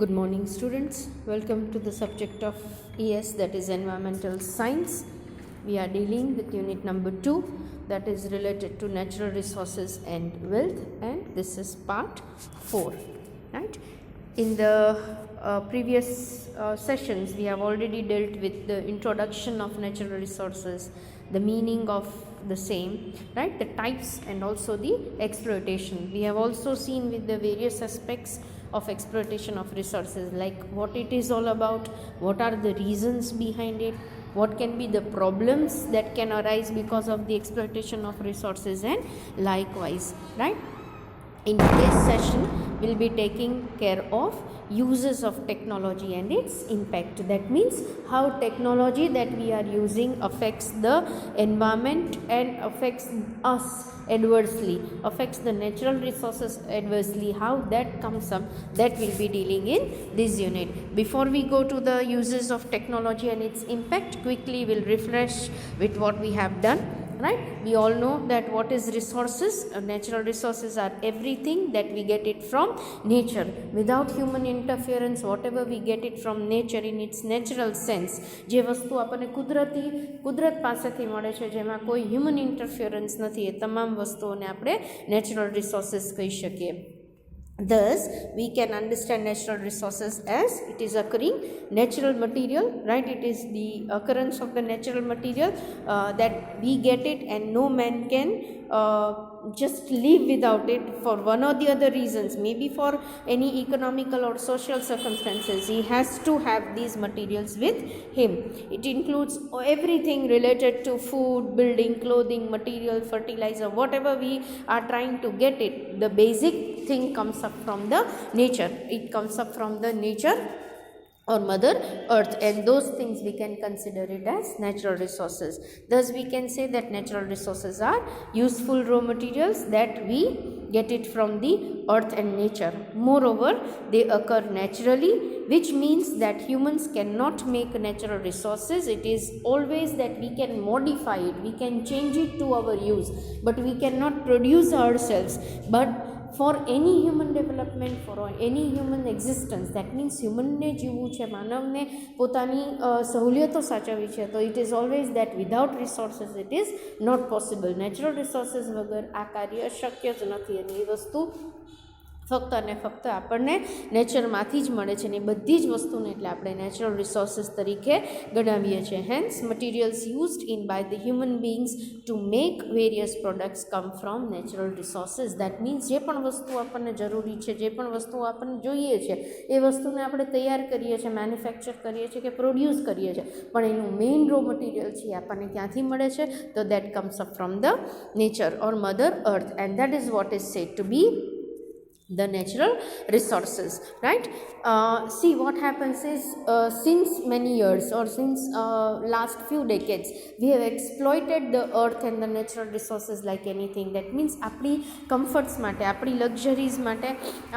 Good morning, students. Welcome to the subject of ES, that is Environmental Science. We are dealing with unit number 2, that is related to natural resources and wealth, and this is part 4. Right? In the previous sessions, we have already dealt with the introduction of natural resources, the meaning of the same, right? The types and also the exploitation. We have also seen with the various aspects of exploitation of resources, like what it is all about, what are the reasons behind it, what can be the problems that can arise because of the exploitation of resources, and likewise, right? In today's session, we'll be taking care of uses of technology and its impact. That means how technology that we are using affects the environment and affects us adversely, affects the natural resources adversely, how that comes up, that we'll be dealing in this unit. Before we go to the uses of technology and its impact, quickly we'll refresh with what we have done. Right? We all know that what is resources. Natural resources are everything that we get it from nature. Without human interference, whatever we get it from nature in its natural sense, જે વસ્તુ આપણને કુદરત પાસેથી મળે છે, જેમાં કોઈ human interference નથી, એ તમામ વસ્તુઓને આપણે નેચરલ રિસોર્સિસ કહી શકીએ. Thus, we can understand natural resources as it is occurring natural material, right? It is the occurrence of the natural material that we get it, and no man can just live without it for one or the other reasons, maybe for any economical or social circumstances. He has to have these materials with him. It includes everything related to food, building, clothing, material, fertilizer, whatever we are trying to get it. The basic thing comes up from the nature. It comes up from the nature or mother earth, and those things we can consider it as natural resources. Thus we can say that natural resources are useful raw materials that we get it from the earth and nature. Moreover, they occur naturally, which means that humans cannot make natural resources. It is always that we can modify it, we can change it to our use, but we cannot produce ourselves. But for any human development, for any human existence, that means humanને જીવવું છે, માનવને પોતાની સહુલિયતો સાચવવી છે, તો it is always that without resources it is not possible. Natural resources વગર આ કાર્ય શક્ય જ નથી, અને એ વસ્તુ ફક્ત અને ફક્ત આપણને નેચરમાંથી જ મળે છે, ને બધી જ વસ્તુને એટલે આપણે નેચરલ રિસોર્સિસ તરીકે ગણાવીએ છીએ. Hence materials used in by the human beings to make various products come from natural resources. That means જે પણ વસ્તુ આપણને જરૂરી છે, જે પણ વસ્તુ આપણને જોઈએ છે, એ વસ્તુને આપણે તૈયાર કરીએ છીએ, મેન્યુફેક્ચર કરીએ છીએ કે પ્રોડ્યુસ કરીએ છીએ, પણ એનું મેઇન રો મટીરિયલ છે આપણને ક્યાંથી મળે છે? તો that comes up from the nature or mother earth, and that is what is said to be the natural resources, right? See, what happens is since many years, or since last few decades, we have exploited the earth and the natural resources like anything. That means આપણી comforts માટે, આપણી luxuries માટે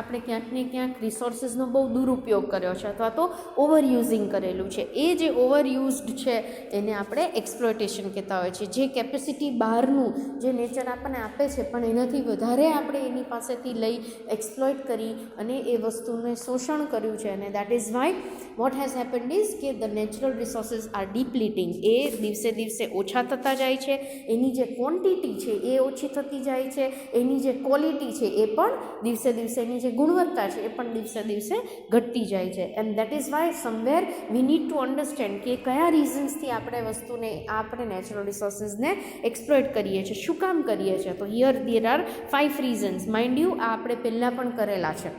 આપણે ક્યાંક ને ક્યાંક રિસોર્સિસનો બહુ દુરુપયોગ કર્યો છે, અથવા તો ઓવર યુઝિંગ કરેલું છે. એ જે ઓવર યુઝડ છે એને આપણે એક્સપ્લોઇટેશન કહેતા હોય છે. જે કેપેસિટી બહારનું જે નેચર આપણને આપે છે, પણ એનાથી વધારે આપણે એની પાસેથી લઈ એક્સપ્લોઇટ કરી અને એ વસ્તુને શોષણ કર્યું છે, અને that is Y what has happened is કે ધ નેચરલ રિસોર્સિસ આર ડિપ્લીટિંગ. એ દિવસે દિવસે ઓછા થતા જાય છે, એની જે ક્વોન્ટિટી છે એ ઓછી થતી જાય છે, એની જે ક્વોલિટી છે એ પણ દિવસે દિવસે, એની જે ગુણવત્તા છે એ પણ દિવસે દિવસે ઘટતી જાય છે. And that is Y somewhere we need to understand કે કયા રીઝન્સથી આપણે વસ્તુને, આપણે નેચરલ રિસોર્સિસને એક્સપ્લોઇટ કરીએ છીએ, શું કામ કરીએ છીએ. તો here there are 5 reasons. Mind you, આ આપણે પહેલાં પણ કરેલા છે.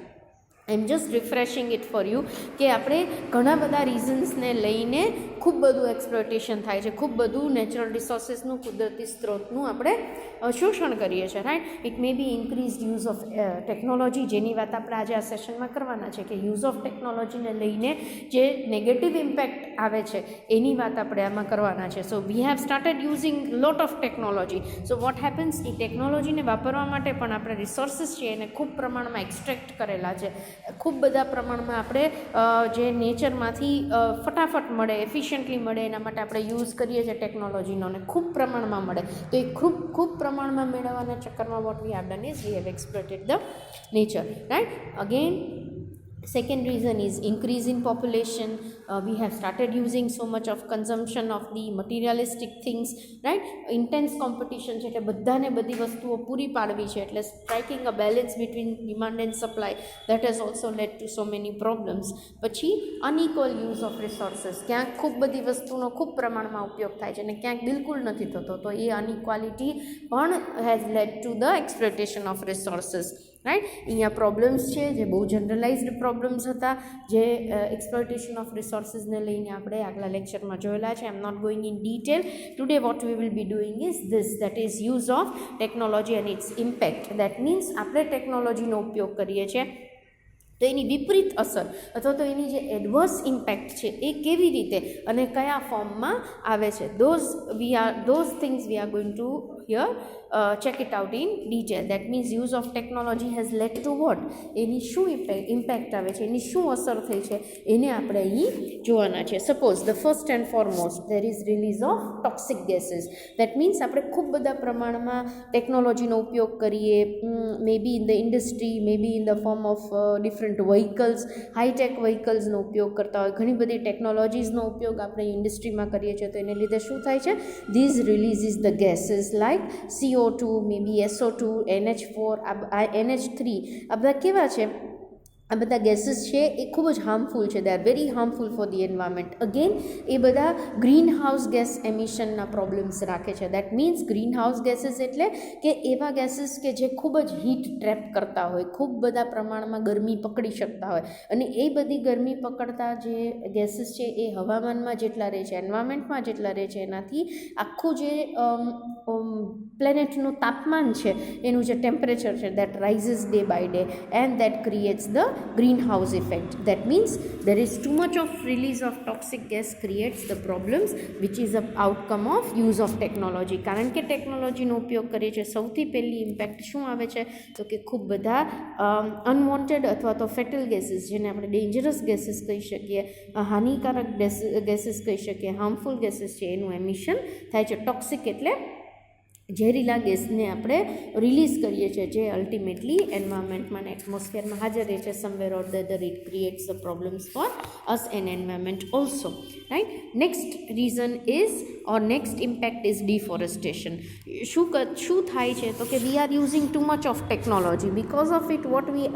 I am just refreshing it for you કે આપણે ઘણા બધા રીઝન્સને લઈને ખૂબ બધું એક્સપ્લોઇટેશન થાય છે, ખૂબ બધું નેચરલ રિસોર્સિસનું, કુદરતી સ્ત્રોતનું આપણે શોષણ કરીએ છીએ, right? It may be increased use of technology, જેની વાત આપણે આજે આ સેશનમાં કરવાના છે, કે યુઝ ઓફ ટેકનોલોજીને લઈને જે નેગેટિવ ઇમ્પેક્ટ આવે છે એની વાત આપણે આમાં કરવાના છે. So we have started using lot of technology. So what happens, એ ટેકનોલોજીને વાપરવા માટે પણ આપણે રિસોર્સિસ છે એને ખૂબ પ્રમાણમાં એક્સટ્રેક્ટ કરેલા છે. ખૂબ બધા પ્રમાણમાં આપણે જે નેચરમાંથી ફટાફટ મળે, એફિશિયન્ટલી મળે, એના માટે આપણે યુઝ કરીએ છીએ ટેકનોલોજીનો, અને ખૂબ પ્રમાણમાં મળે. તો એ ખૂબ પ્રમાણમાં મેળવવાના ચક્કરમાં what we have done is we have exploited the nature, right? Again Second reason is increase in population. We have started using so much of consumption of the materialistic things, right? Intense competition છે એટલે બધાને બધી વસ્તુઓ પૂરી પાડવી છે એટલે striking a balance between demand and supply, that has also led to so many problems. પછી unequal use of resources, ક્યાંક ખૂબ બધી વસ્તુનો ખૂબ પ્રમાણમાં ઉપયોગ થાય છે અને ક્યાંક બિલકુલ નથી થતો, તો એ અનઇક્વાલિટી પણ has led to the exploitation of resources, right. અહીંયા પ્રોબ્લેમ્સ છે જે બહુ જનરલાઇઝડ પ્રોબ્લેમ્સ હતા, જે એક્સપ્લોઇટેશન ઓફ રિસોર્સિસને લઈને આપણે આગલા લેક્ચરમાં જોયેલા છે. I am not going in detail. Today what we will be doing is this, that is use of technology and its impact. That means આપણે ટેકનોલોજીનો ઉપયોગ કરીએ છીએ તો એની વિપરીત અસર અથવા તો એની જે એડવર્સ ઇમ્પેક્ટ છે એ કેવી રીતે અને કયા ફોર્મમાં આવે છે, those things we are going to here check it out in detail. That means use of technology has led to what, એની શું ઇમ્પેક્ટ આવે છે, એની શું અસર થઈ છે, એને આપણે અહીં જોવાના છે. Suppose the first and foremost there is release of toxic gases. That means આપણે ખૂબ બધા પ્રમાણમાં ટેકનોલોજીનો ઉપયોગ કરીએ, maybe in the industry, maybe in the form of different vehicles, high tech વ્હીકલ્સનો ઉપયોગ કરતા હોય, ઘણી બધી ટેકનોલોજીસનો ઉપયોગ આપણે ઇન્ડસ્ટ્રીમાં કરીએ છીએ, તો એને લીધે શું થાય છે, these releases the gases like CO2, maybe SO2, NH4, NH3, આ બધા કેવા છે, આ બધા ગેસીસ છે એ ખૂબ જ હાર્મફુલ છે. They are very harmful for the environment. Again એ બધા ગ્રીન હાઉસ ગેસ એમિશનના પ્રોબ્લેમ્સ રાખે છે. That means greenhouse gases એટલે કે એવા ગેસીસ કે જે ખૂબ જ હીટ ટ્રેપ કરતા હોય, ખૂબ બધા પ્રમાણમાં ગરમી પકડી શકતા હોય, અને એ બધી ગરમી પકડતા જે ગેસીસ છે એ હવામાનમાં જેટલા રહે છે, એન્વાયરમેન્ટમાં જેટલા રહે છે, એનાથી આખું જે પ્લેનેટનું તાપમાન છે એનું જે ટેમ્પરેચર છે that rises day by day and that creates the greenhouse effect. That means there is too much of release of toxic gas creates the problems which is a outcome of use of technology. કારણ કે ટેકનોલોજીનો ઉપયોગ કરીએ છીએ, સૌથી પહેલી impact શું આવે છે તો કે ખૂબ બધા અનવોન્ટેડ અથવા તો ફેટલ ગેસીસ, જેને આપણે ડેન્જરસ ગેસીસ કહી શકીએ, હાનિકારક ગેસીસ કહી શકીએ, હાર્મફુલ ગેસીસ છે, એનું એમિશન થાય છે. ટોક્સિક એટલે ઝેરીલા ગેસને આપણે રિલીઝ કરીએ છીએ, જે અલ્ટિમેટલી એન્વાયરમેન્ટમાં અને એટમોસ્ફિયરમાં હાજર રહે છે. Somewhere or the other it creates the problems for us and environment also, right. Next reason is or next impact is deforestation. શું થાય છે તો કે we are using two much of technology. Because of it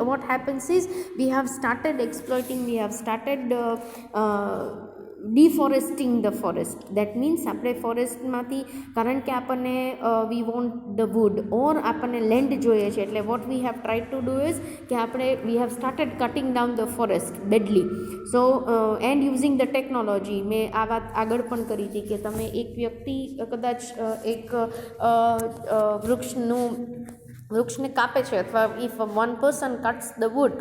what happens is we have started exploiting, we have started deforesting the forest. That means આપણે ફોરેસ્ટમાંથી, કારણ કે આપણને we want the wood ઓર આપણને લેન્ડ જોઈએ છે, એટલે what we have try to do is કે આપણે વી have started cutting down the forest badly. So and using the technology. મેં આ વાત આગળ પણ કરી હતી કે તમે એક વ્યક્તિ કદાચ એક વૃક્ષને કાપે છે, અથવા if one person cuts the wood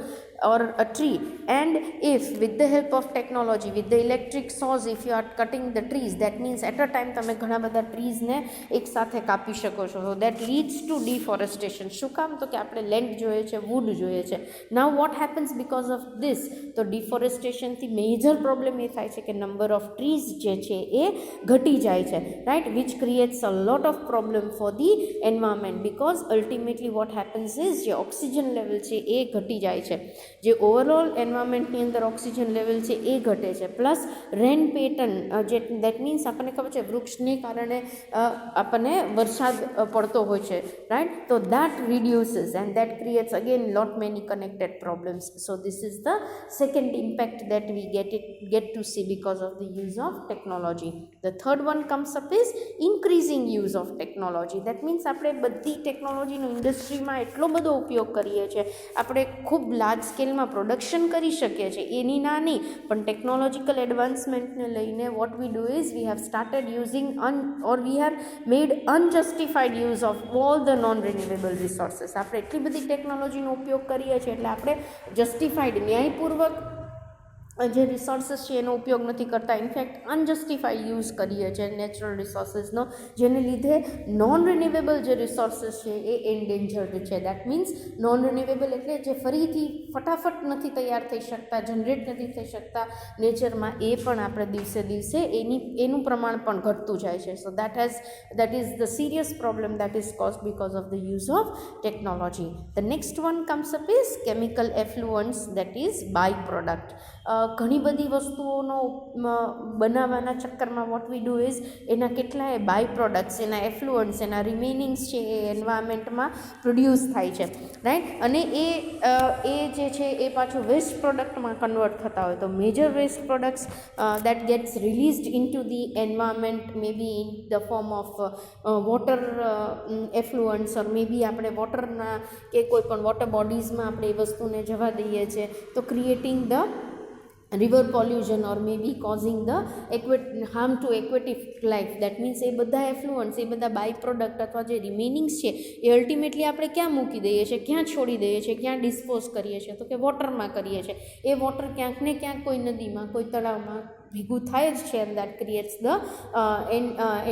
or a tree, and if with the help of technology, with the electric source, if you are cutting the trees, that means at a time તમે ઘણા બધા ટ્રીઝને એક સાથે કાપી શકો છો. So that leads to deforestation. શું કામ તો કે આપણે લેન્ડ જોઈએ છે, વુડ જોઈએ છે. Now what happens because of this? તો ડિફોરેસ્ટેશનથી મેજર પ્રોબ્લેમ એ થાય છે કે નંબર ઓફ ટ્રીઝ જે છે એ ઘટી જાય છે, right, which creates a lot of problem four the environment. Because ultimately what happens is જે ઓક્સિજન લેવલ છે એ ઘટી જાય છે, જે ઓવરઓલ એન્વાયરમેન્ટની અંદર ઓક્સિજન લેવલ છે એ ઘટે છે. પ્લસ રેન પેટર્ન, જે દેટ મીન્સ આપણને ખબર છે વૃક્ષને કારણે આપણને વરસાદ પડતો હોય છે, રાઈટ, તો that reduces and that creates again lot many connected problems. So this is the second impact that we get to see because of the use of technology. The third one comes up is increasing use of technology. That means આપણે બધી ટેકનોલોજીનો ઇન્ડસ્ટ્રીમાં એટલો બધો ઉપયોગ કરીએ છીએ, આપણે ખૂબ લાર્જ સ્કેલમાં પ્રોડક્શન કરી શકીએ છીએ, એની નાની પણ ટેકનોલોજીકલ એડવાન્સમેન્ટને લઈને what we do is we have started using or we have made unjustified use of all the non renewable resources. આપણે એટલી બધી ટેકનોલોજીનો ઉપયોગ કરીએ છીએ એટલે આપણે જસ્ટિફાઈડ, ન્યાયપૂર્વક જે રિસોર્સિસ છે એનો ઉપયોગ નથી કરતા, ઇનફેક્ટ અનજસ્ટિફાઈડ યુઝ કરીએ છીએ નેચરલ રિસોર્સિસનો, જેને લીધે નોન રિન્યુએબલ જે રિસોર્સિસ છે એ એન્ડેન્જર્ડ છે. દેટ મીન્સ નોન રિન્યુએબલ એટલે જે ફરીથી ફટાફટ નથી તૈયાર થઈ શકતા, જનરેટ નથી થઈ શકતા નેચરમાં, એ પણ આપણે દિવસે દિવસે એનું પ્રમાણ પણ ઘટતું જાય છે. સો that is the serious problem that is caused because of the use of technology. The next one comes up is chemical effluents, that is byproduct. ઘણી બધી વસ્તુઓનો બનાવવાના ચક્કરમાં વોટ વી ડુ ઇઝ એના કેટલાય બાય પ્રોડક્ટ્સ, એના એફ્લુઅન્ટ્સ, એના રિમેનિંગ્સ છે એ એન્વાયરમેન્ટમાં પ્રોડ્યુસ થાય છે, રાઈટ. અને એ જે છે એ પાછું વેસ્ટ પ્રોડક્ટમાં કન્વર્ટ થતા હોય. તો major waste products that gets released into the environment, maybe in the form of water effluents, or maybe આપણે વોટરના કે કોઈ પણ વોટર બોડીઝમાં આપણે એ વસ્તુને જવા દઈએ છીએ, તો creating the river pollution or maybe causing the harm to aquatic life. That means એ બધા એફ્લુઅન્ટ્સ, એ બધા બાય પ્રોડક્ટ અથવા જે રિમેનિંગ્સ છે એ અલ્ટિમેટલી આપણે ક્યાં મૂકી દઈએ છીએ, ક્યાં છોડી દઈએ છીએ, ક્યાં ડિસ્પોઝ કરીએ છીએ, તો કે વોટરમાં કરીએ છીએ. એ વોટર ક્યાંક ને ક્યાંક કોઈ નદીમાં, કોઈ તળાવમાં ભેગું થાય જ છે, and that creates the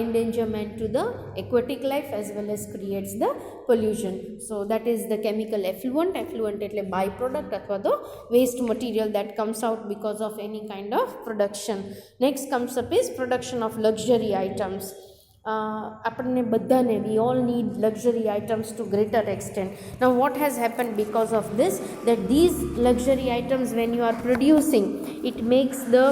endangerment to the aquatic life as well as creates the pollution. So that is the chemical effluent. Effluent એટલે by product અથવા તો waste material that comes out because of any kind of production. Next comes up is production of luxury items. આપણને બધાને, we all need luxury items to greater extent. Now what has happened because of this, that these luxury items when you are producing, it makes the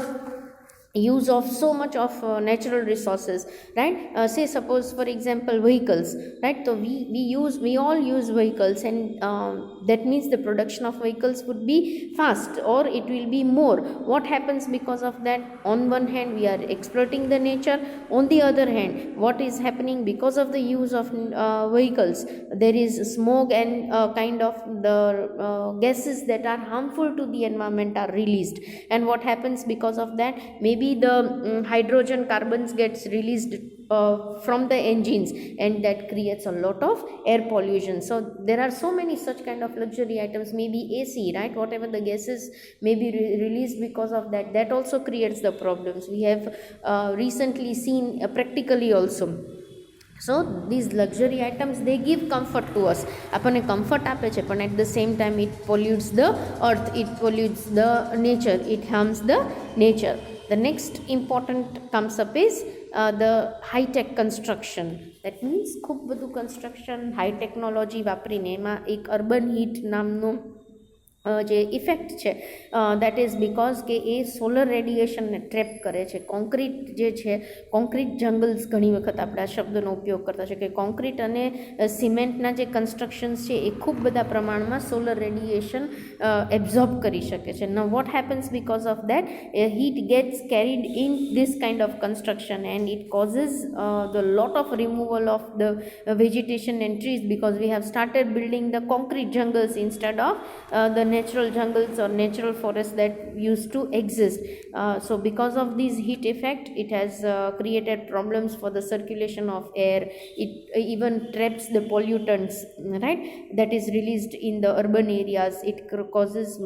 use of so much of natural resources, right. Say suppose for example vehicles, right. So we all use vehicles, and that means the production of vehicles would be fast or it will be more. What happens because of that? On one hand we are exploiting the nature, on the other hand what is happening because of the use of vehicles, there is smoke and kind of the gases that are harmful to the environment are released. And what happens because of that? Maybe the hydrogen carbons gets released from the engines, and that creates a lot of air pollution. So there are so many such kind of luxury items, maybe AC, right, whatever the gases may be released because of that, that also creates the problems. We have recently seen practically also. So these luxury items, they give comfort to us, આપણને comfort આપે છે, પણ at the same time it pollutes the earth, it pollutes the nature, it harms the nature. The next important comes up is the high-tech construction. That means ખૂબ બધું construction high technology વાપરીને એમાં એક urban heat નામનું જે effect છે, that is because કે એ solar રેડિયેશનને trap કરે છે. કોન્ક્રીટ જે છે, કોન્ક્રીટ જંગલ્સ ઘણી વખત આપણે આ શબ્દનો ઉપયોગ કરતા છે કે કોન્ક્રીટ અને સિમેન્ટના જે કન્સ્ટ્રક્શન્સ છે એ ખૂબ બધા પ્રમાણમાં સોલર રેડિયેશન એબ્ઝોર્બ કરી શકે છે. Now what happens because of that? Heat gets carried in this kind of construction, and it causes the lot of removal of the vegetation and trees, because we have started building the concrete jungles instead of the natural jungles or natural forests that used to exist. So because of this heat effect, it has created problems for the circulation of air. It even traps the pollutants, right, that is released in the urban areas. It causes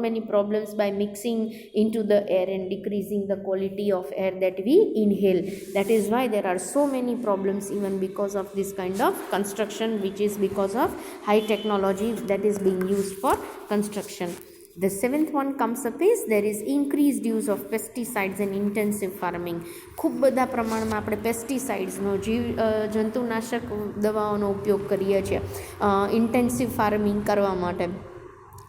many problems by mixing into the air and decreasing the quality of air that we inhale. That is why there are so many problems even because of this kind of construction, which is because of high technology that is being used for construction. The seventh one comes up is there is increased use of pesticides and intensive farming. ખૂબ બધા પ્રમાણમાં આપણે પેસ્ટિસાઇડ્સનો, જંતુનાશક દવાઓનો ઉપયોગ કરીએ છીએ intensive farming કરવા માટે,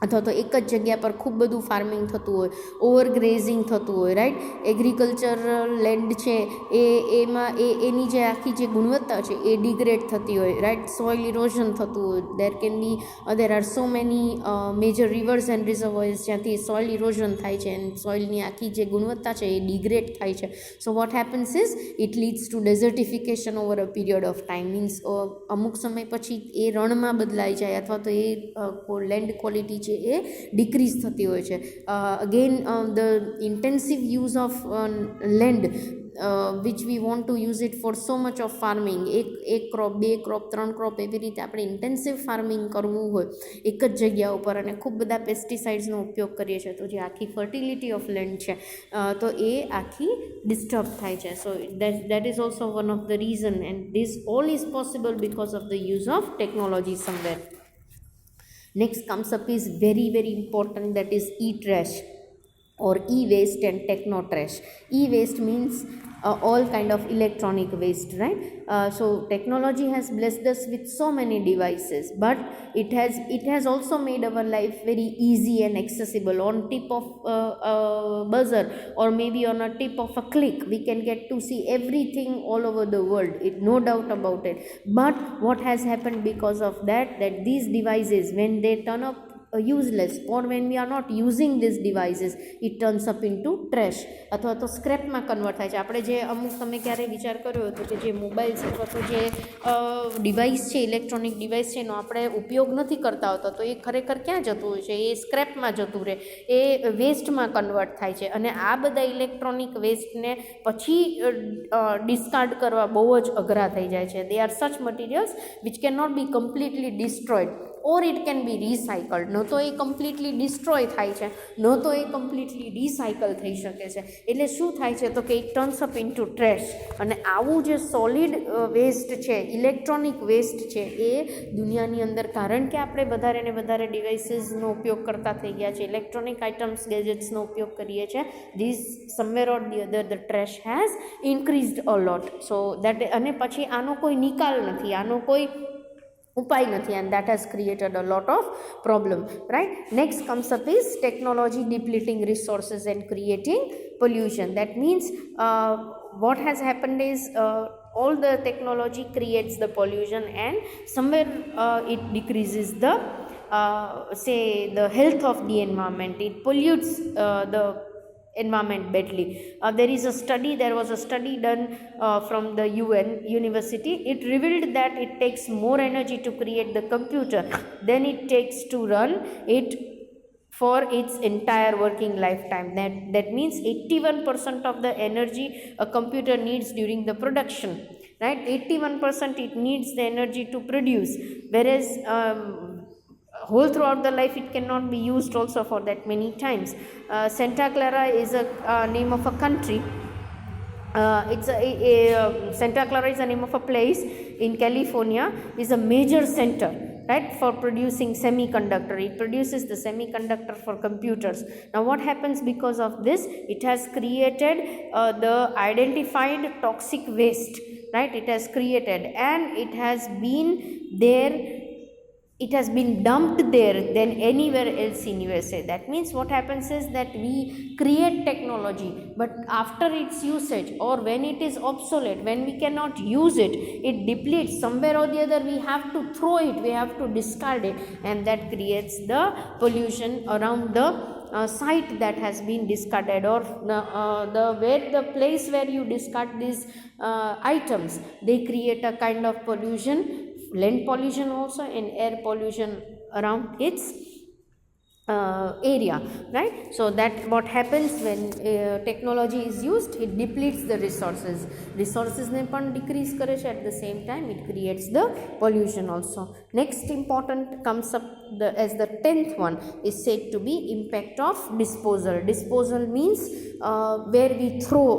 અથવા તો એક જ જગ્યા પર ખૂબ બધું ફાર્મિંગ થતું હોય, ઓવરગ્રેઝિંગ થતું હોય, રાઈટ. એગ્રીકલ્ચરલ લેન્ડ છે એમાં એની જે આખી જે ગુણવત્તા છે એ ડિગ્રેડ થતી હોય, રાઈટ. સોઇલ ઇરોઝન થતું હોય. There are so many major rivers and reservoirs જ્યાંથી સોઇલ ઇરોઝન થાય છે, અને સોઇલની આખી જે ગુણવત્તા છે એ ડિગ્રેડ થાય છે. સો what happens is it leads two ડેઝર્ટિફિકેશન over a period of time. Means અમુક સમય પછી એ રણમાં બદલાઈ જાય, અથવા તો એ લેન્ડ ક્વોલિટી છે એ ડિક્રીઝ થતી હોય છે. Again the intensive use of land which we want to use it for so much of farming, એક ક્રોપ, 2 ક્રોપ, 3 ક્રોપ, એવી રીતે આપણે ઇન્ટેન્સિવ ફાર્મિંગ કરવું હોય એક જ જગ્યા ઉપર અને ખૂબ બધા પેસ્ટિસાઇડ્સનો ઉપયોગ કરીએ છીએ, તો જે આખી ફર્ટિલિટી ઓફ લેન્ડ છે તો એ આખી ડિસ્ટર્બ થાય છે. So that is also one of the reason, and this all is possible because of the use of technology somewhere. Next comes up is very important, that is e-trash or e-waste and techno-trash. E-waste means all kind of electronic waste, right? So technology has blessed us with so many devices, but it has also made our life very easy and accessible. On tip of buzzer, or maybe on a tip of a click, we can get to see everything all over the world, no doubt about it. But what has happened because of that these devices, when they turn up useless, or when we are not using these devices, it turns up into trash અથવા તો સ્ક્રેપમાં convert થાય છે. આપણે જે અમુક તમે ક્યારેય વિચાર કર્યો હતો કે જે મોબાઈલ્સ અથવા તો જે ડિવાઇસ છે, ઇલેક્ટ્રોનિક ડિવાઇસ છે, એનો આપણે ઉપયોગ નથી કરતા હોતા, તો એ ખરેખર ક્યાં જતું હોય છે? એ સ્ક્રેપમાં જતું રહે, એ વેસ્ટમાં કન્વર્ટ થાય છે. અને આ બધા ઇલેક્ટ્રોનિક વેસ્ટને પછી ડિસ્કાર્ડ કરવા બહુ જ અઘરા થઈ જાય છે. They are such materials which can not be completely destroyed, or it can be recycled. ન તો એ કમ્પ્લીટલી ડિસ્ટ્રોય થાય છે, ન તો એ કમ્પ્લીટલી રિસાયકલ થઈ શકે છે. એટલે શું થાય છે તો કે it turns up into trash. અને આવું જે સોલિડ વેસ્ટ છે, ઇલેક્ટ્રોનિક વેસ્ટ છે, એ દુનિયાની અંદર, કારણ કે આપણે વધારે ને વધારે ડિવાઇસીસનો ઉપયોગ કરતા થઈ ગયા છે, ઇલેક્ટ્રોનિક આઇટમ્સ, ગેજેટ્સનો ઉપયોગ કરીએ છીએ, this somewhere or the other the trash has increased a lot. So that, અને પછી આનો કોઈ નિકાલ નથી, આનો કોઈ ઉપાય નથી, and that has created a lot of problem, right? Next comes up is technology depleting resources and creating pollution. That means what has happened is all the technology creates the pollution, and somewhere it decreases the say the health of the environment. It pollutes the environment badly. There was a study done from the UN university. It revealed that it takes more energy to create the computer than it takes to run it for its entire working lifetime. That means 81% of the energy a computer needs during the production, right? 81% it needs the energy to produce, whereas whole throughout the life it cannot be used also for that many times. Santa Clara is a name of a country. Santa Clara is the name of a place in California. Is a major center, right, for producing semiconductor. It produces the semiconductor for computers. Now what happens because of this? It has created the identified toxic waste, right? It has created, and it has been there, it has been dumped there than anywhere else in USA. That means what happens is that we create technology, but after its usage, or when it is obsolete, when we cannot use it, it depletes. Somewhere or the other we have to throw it, we have to discard it, and that creates the pollution around the site that has been discarded, or the place where you discard these items. They create a kind of pollution, land pollution also, and air pollution around its area, right? So that what happens when technology is used, it depletes the resources ne pan decrease kare che, at the same time it creates the pollution also. Next important comes up as the 10th one is said to be impact of disposal means where we throw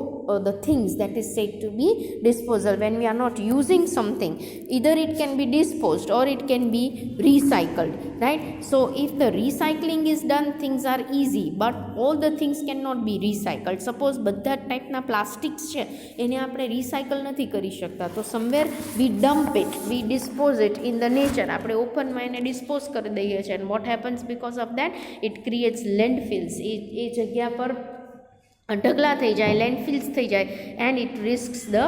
the things, that is said to be disposal. When we are not using something, either it can be disposed or it can be recycled, right? So if the recycling is done, things are easy, but all the things cannot be recycled. Suppose બધા ટાઈપના plastics છે એને આપણે recycle નથી કરી શકતા, તો somewhere we dump it, we dispose it in the nature. આપણે ઓપનમાં એને ડિસ્પોઝ કરી દઈએ છીએ, and what happens because of that? It creates landfills. એ જગ્યા પર ઢગલા થઈ જાય, લેન્ડફિલ્સ થઈ જાય, and it risks the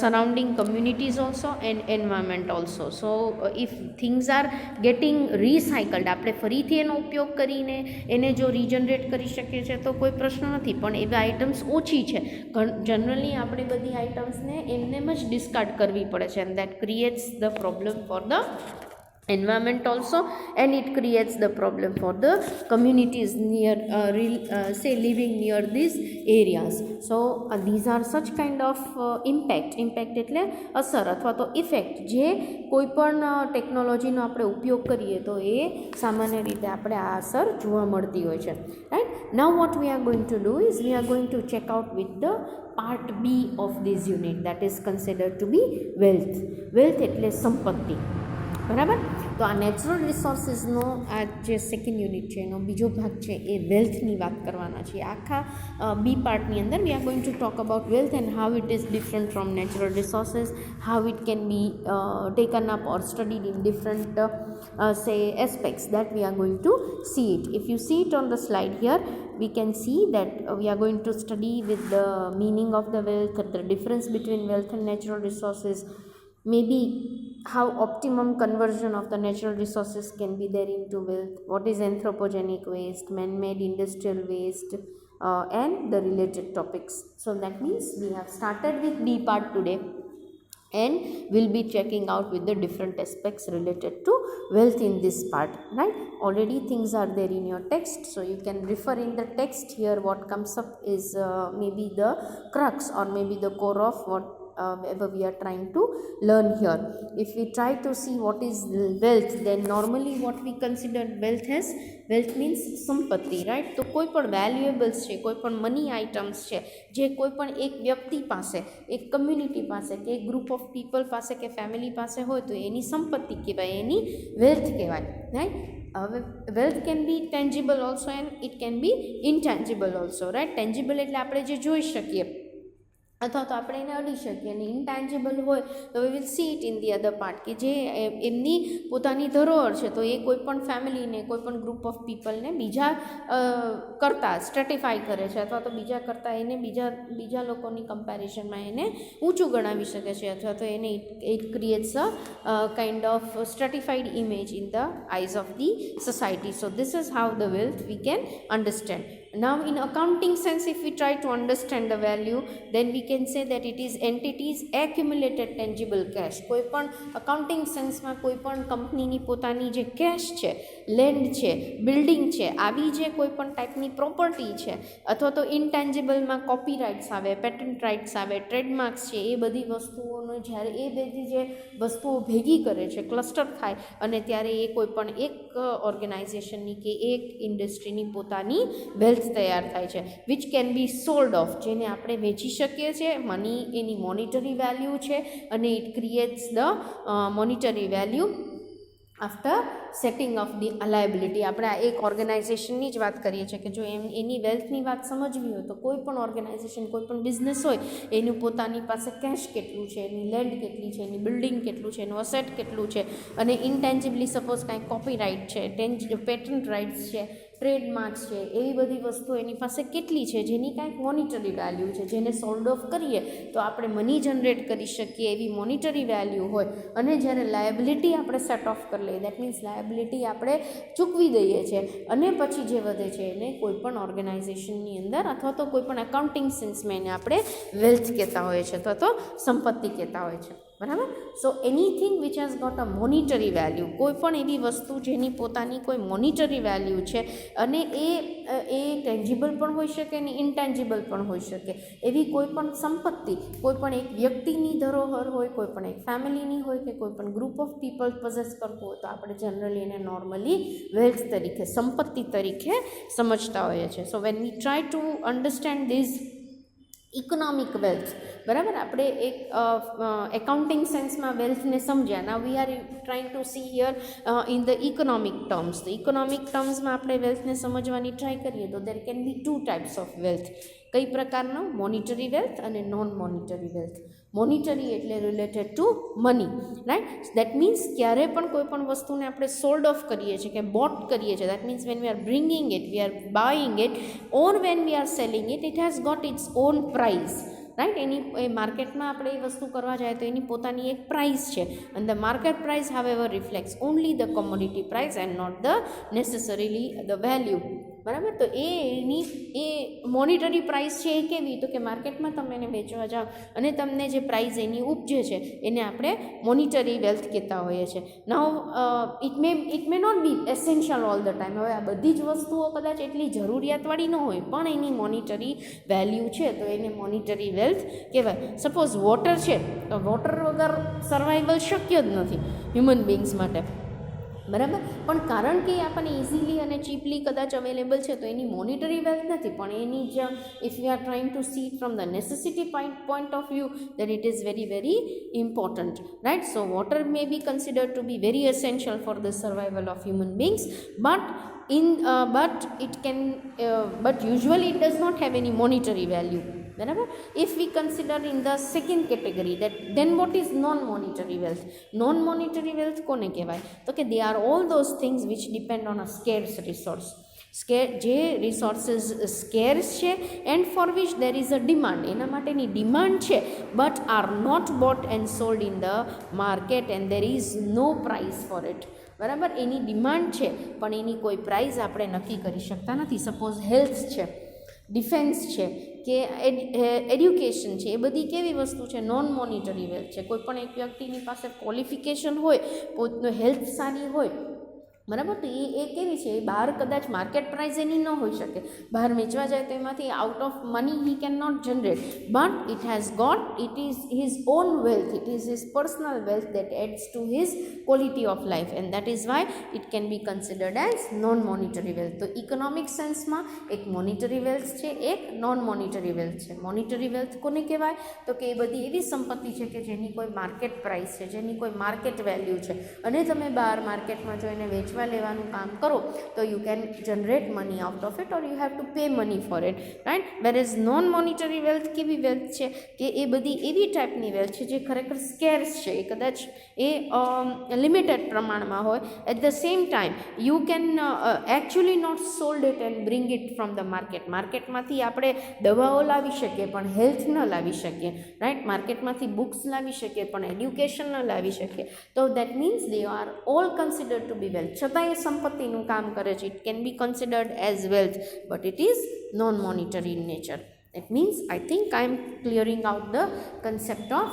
surrounding communities also and environment also. So if things are getting recycled, આપણે ફરીથી એનો ઉપયોગ કરીને એને જો રીજનરેટ કરી શકીએ છીએ તો કોઈ પ્રશ્ન નથી, પણ એવી આઇટમ્સ ઓછી છે. જનરલી આપણે બધી આઇટમ્સને એમને જ ડિસ્કાર્ડ કરવી પડે છે, and that creates the problem for the environment also, and it creates the problem for the communities near say living near these areas. So these are such kind of impact એટલે અસર અથવા તો effect જે કોઈ પણ ટેકનોલોજીનો આપણે ઉપયોગ કરીએ તો એ સામાન્ય રીતે આપણે આ અસર જોવા મળતી હોય છે, right. Now what we are going to do is we are going to check out with the part B of this unit, that is considered to be wealth. Wealth એટલે સંપત્તિ, બરાબર. તો આ નેચરલ રિસોર્સિસનો આ જે સેકન્ડ યુનિટ છે એનો બીજો ભાગ છે એ વેલ્થની વાત કરવાના છે. આખા બી પાર્ટની અંદર વી are going to talk about wealth and how it is different from natural resources, how it can be taken up or studied in different say aspects that we are going to see it. If you see it on the slide here, we can see that we are going to study with the meaning of the wealth, the difference between wealth and natural resources, maybe how optimum conversion of the natural resources can be there into wealth, what is anthropogenic waste, man-made industrial waste, and the related topics. So that means we have started with B part today, and we'll be checking out with the different aspects related to wealth in this part, right. Already things are there in your text, so you can refer in the text. Here what comes up is maybe the crux or maybe the core of what ever we are trying to learn here. If we try to see what is wealth, then normally what we consider wealth as, wealth means સંપત્તિ, right. તો કોઈ પણ વેલ્યુએબલ્સ છે, કોઈ પણ money items છે જે કોઈ પણ એક વ્યક્તિ પાસે, એક કમ્યુનિટી પાસે કે એક ગ્રુપ ઓફ પીપલ પાસે કે ફેમિલી પાસે હોય તો એની સંપત્તિ કહેવાય, એની વેલ્થ કહેવાય, રાઈટ. હવે wealth can be tangible also and it can be intangible also, right. Tangible એટલે આપણે જે જોઈ શકીએ અથવા તો આપણે એને અડી શકીએ, અને ઇનટેન્જિબલ હોય તો we will see it in the other part, કે જે એમની પોતાની ધરોહર છે તો એ કોઈ પણ ફેમિલીને, કોઈ પણ ગ્રુપ ઓફ પીપલને બીજા કરતાં સ્ટ્રેટિફાઈ કરે છે, અથવા તો બીજા કરતાં એને બીજા લોકોની કમ્પેરિઝનમાં એને ઊંચું ગણાવી શકે છે, અથવા તો એને it creates a kind of stratified image in the eyes of the society. So this is how the wealth we can understand. Now in accounting sense, if we try to understand the value, then we can say that it is entities accumulated tangible cash. કોઈ પણ accounting સેન્સમાં કોઈ પણ કંપનીની પોતાની જે cache છે, land છે, building છે, આવી જે કોઈ પણ ટાઈપની પ્રોપર્ટી છે, અથવા તો ઇનટેન્જિબલમાં કોપીરાઇટ્સ આવે, પેટન્ટ રાઇટ્સ આવે, ટ્રેડમાર્ક્સ છે, એ બધી વસ્તુઓનો જ્યારે એ બધી જે વસ્તુઓ ભેગી કરે છે, ક્લસ્ટર થાય, અને ત્યારે એ કોઈ પણ એક ઓર્ગેનાઇઝેશનની કે એક ઇન્ડસ્ટ્રીની પોતાની વેલ્થ તૈયાર થાય છે, which can be sold of, જેને આપણે વેચી શકીએ છીએ. મની એની મોનિટરી વેલ્યુ છે, અને it creates the monetary value after setting of the liability. આપણે આ એક ઓર્ગેનાઇઝેશનની જ વાત કરીએ છીએ કે જો એની વેલ્થની વાત સમજવી હોય તો કોઈ પણ ઓર્ગેનાઇઝેશન, કોઈ પણ બિઝનેસ હોય, એનું પોતાની પાસે કેશ કેટલું છે, એની લેન્ડ કેટલી છે, એની બિલ્ડિંગ કેટલું છે, એનું અસેટ કેટલું છે, અને ઇનટેન્જિબલી સપોઝ કાંઈ કોપીરાઇટ છે, પેટન્ટ રાઇટ્સ છે, ટ્રેડમાર્ક્સ છે, એવી બધી વસ્તુઓ એની પાસે કેટલી છે, જેની કાંઈક મોનિટરી વેલ્યુ છે, જેને સોલ્ડ ઓફ કરીએ તો આપણે મની જનરેટ કરી શકીએ એવી મોનિટરી વેલ્યુ હોય. અને જ્યારે લાયબિલિટી આપણે સેટ ઓફ કરી લઈએ, દેટ મીન્સ લાયબિલિટી આપણે ચૂકવી દઈએ છીએ, અને પછી જે વધે છે એને કોઈ પણ ઓર્ગેનાઇઝેશનની અંદર અથવા તો કોઈ પણ એકાઉન્ટિંગ સેન્સમાં એને આપણે વેલ્થ કહેતા હોઈએ છીએ, અથવા તો સંપત્તિ કહેતા હોય છે, બરાબર. So anything which has got a monetary value, કોઈ પણ એવી વસ્તુ જેની પોતાની કોઈ મોનિટરી વેલ્યુ છે, અને એ ટેન્જિબલ પણ હોઈ શકે અને ઇનટેન્જિબલ પણ હોઈ શકે, એવી કોઈ પણ સંપત્તિ કોઈ પણ એક વ્યક્તિની ધરોહર હોય, કોઈ પણ એક ફેમિલીની હોય, કે કોઈ પણ ગ્રુપ ઓફ પીપલ પોઝેસ કરતું હોય, તો આપણે જનરલી એને નોર્મલી વેલ્થ તરીકે, સંપત્તિ તરીકે સમજતા હોઈએ છીએ. So when we try to understand these economic wealth, બરાબર, આપણે એક એકાઉન્ટિંગ સેન્સમાં વેલ્થને સમજ્યા. Now we are trying to see here in the economic terms. તો ઇકોનોમિક ટર્મ્સમાં આપણે વેલ્થને સમજવાની ટ્રાય કરીએ તો there can be 2 types of wealth. કઈ પ્રકારનો? મોનિટરી વેલ્થ અને નોન મોનિટરી વેલ્થ. મોનિટરી એટલે related to money, right. That means ક્યારે પણ કોઈ પણ વસ્તુને આપણે સોલ્ડ ઓફ કરીએ છીએ કે બોટ કરીએ છીએ, that means when we are bringing it, we are buying it, or when we are selling it, it has got its own price, right. એની એ માર્કેટમાં આપણે એ વસ્તુ કરવા જાય તો એની પોતાની એક પ્રાઇસ છે, અને the market price however reflects only the commodity price and not the necessarily the value બરાબર. તો એ મોનિટરી પ્રાઇસ છે એ કેવી, તો કે માર્કેટમાં તમે એને વેચવા જાઓ અને તમને જે પ્રાઇસ એની ઉપજે છે એને આપણે મોનિટરી વેલ્થ કહેતા હોઈએ છીએ. Now it may not be essential all the time. હવે આ બધી જ વસ્તુઓ કદાચ એટલી જરૂરિયાતવાળી ન હોય, પણ એની મોનિટરી વેલ્યુ છે તો એને મોનિટરી વેલ્થ કહેવાય. સપોઝ વોટર છે, તો વોટર વગર સર્વાઈવલ શક્ય જ નથી હ્યુમન બીંગ્સ માટે, બરાબર. પણ કારણ કે આપણને ઇઝીલી અને ચીપલી કદાચ અવેલેબલ છે તો એની મોનિટરી વેલ્થ નથી, પણ એની જ if you are trying to C from the necessity point of view then it is very very important, right? So water may be considered to be very essential for the survival of human beings, but usually it does not have any monetary value, બરાબર. If we consider in the second category, that then what is non-monetary wealth? Non-monetary wealth કોને કહેવાય, તો કે they are all those things which depend on a scarce resource. જે resources scarce છે and for which there is a demand, એના માટેની demand છે, but are not bought and sold in the market and there is no price for it, બરાબર. એની demand છે પણ એની કોઈ પ્રાઇસ આપણે નક્કી કરી શકતા નથી. સપોઝ હેલ્થ છે, ડિફેન્સ છે કે એડ્યુકેશન છે, એ બધી કેવી વસ્તુ છે, નોન મોનિટરી વેલ્થ છે. કોઈ પણ એક વ્યક્તિની પાસે ક્વોલિફિકેશન હોય, પોતનો હેલ્થ સારી હોય, બરાબર, તો એ કેવી છે, એ બહાર કદાચ માર્કેટ પ્રાઇસ એની ન હોઈ શકે, બહાર વેચવા જાય તો એમાંથી out of money he can not generate, but it is his own wealth, it is his personal wealth that adds to his quality of life, and that is why it can be considered as non monetary wealth. તો economic સેન્સમાં એક monetary wealth છે, એક non monetary wealth છે. Monetary wealth કોને કહેવાય, તો કે એ બધી એવી સંપત્તિ છે કે જેની કોઈ માર્કેટ પ્રાઇસ છે, જેની કોઈ માર્કેટ વેલ્યુ છે, અને તમે બહાર માર્કેટમાં જો એને વેચવા લેવાનું કામ કરો તો you can generate money out of it or you have to pay money for it, right. Where non monetary wealth કેવી વેલ્થ છે કે એ બધી એવી ટાઈપની વેલ્થ છે જે ખરેખર સ્કેર્સ છે, એ કદાચ એ લિમિટેડ પ્રમાણમાં હોય. At the same time you can actually not sold it and bring it from the market. માર્કેટમાંથી આપણે દવાઓ લાવી શકીએ પણ હેલ્થ ન લાવી શકીએ, રાઈટ. માર્કેટમાંથી બુક્સ લાવી શકીએ પણ એડ્યુકેશન ન લાવી શકીએ. તો that means they are all considered to be wealth. છતાં એ સંપત્તિનું કામ કરે છે. It can be considered as wealth but it is non monetary in nature. That means I think I am clearing out the concept of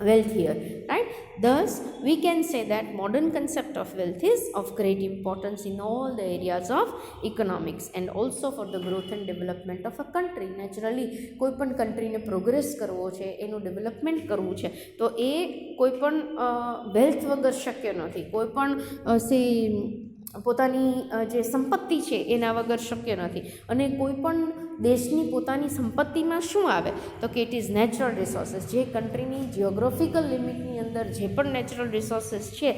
wealth here, right? Thus we can say that modern concept of wealth is of great importance in all the areas of economics and also for the growth and development of a country. Naturally કોઈ પણ કન્ટ્રીને progress કરવો છે, એનું development કરવું છે, તો એ કોઈ પણ વેલ્થ વગર શક્ય નથી. કોઈ પણ પોતાની જે સંપત્તિ છે એના વગર શક્ય નથી. અને કોઈ પણ દેશની પોતાની સંપત્તિમાં શું આવે, તો કે ઇટ ઇઝ નેચરલ રિસોર્સિસ. જે કન્ટ્રીની જિયોગ્રાફિકલ લિમિટની અંદર જે પણ નેચરલ રિસોર્સિસ છે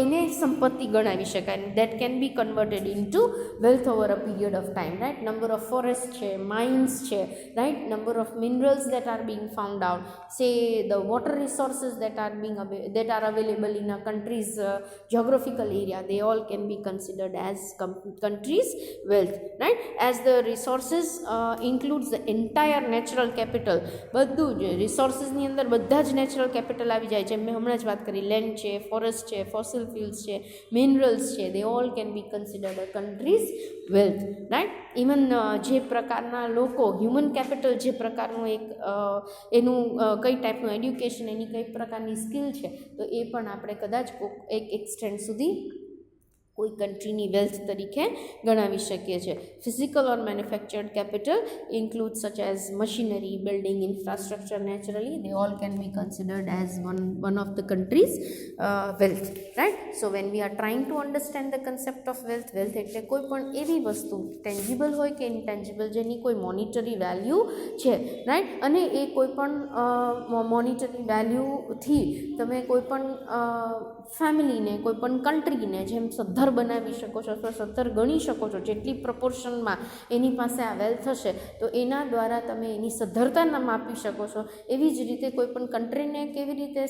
એને સંપત્તિ ગણાવી શકાય. That can be converted into wealth over a period of time, right. Number of forest છે, માઇન્સ છે, right. Number of minerals that R Bing found out, સે the water resources that R available in a countries geographical area, they all can be considered as countries wealth, right. As the resources includes the entire natural capital, બધું જ રિસોર્સિસની અંદર બધા જ natural capital આવી જાય. જેમ મેં હમણાં જ વાત કરી, લેન્ડ છે, ફોરેસ્ટ છે, ફોસિલ ફ્યુલ્સ છે, મિનરલ્સ છે, they all can be considered a country's wealth, right. Even જે પ્રકારના લોકો, હ્યુમન કેપિટલ જે પ્રકારનું એનું કઈ ટાઈપનું એડ્યુકેશન, એની કઈ પ્રકારની સ્કિલ છે, તો એ પણ આપણે કદાચ એક એક્સટેન્ડ સુધી કોઈ કન્ટ્રીની વેલ્થ તરીકે ગણાવી શકીએ છીએ. Physical or manufactured capital include such as machinery, building, infrastructure. Naturally they all can be considered as one of the countries wealth, right. So when we are trying to understand the concept of wealth, wealth એટલે કોઈ પણ એવી વસ્તુ tangible હોય કે intangible જેની કોઈ monetary value છે, રાઈટ. અને એ કોઈ પણ મોનિટરી વેલ્યુથી તમે કોઈ પણ ફેમિલીને, કોઈ પણ કન્ટ્રીને જેમ સદ્ધર બનાવી શકો છો અથવા સદ્ધર ગણી શકો છો, જેટલી પ્રપોર્શનમાં એની પાસે આ વેલ્થ હશે તો એના દ્વારા તમે એની સદ્ધરતા માપી શકો છો. એવી જ રીતે કોઈ પણ કન્ટ્રીને કેવી રીતે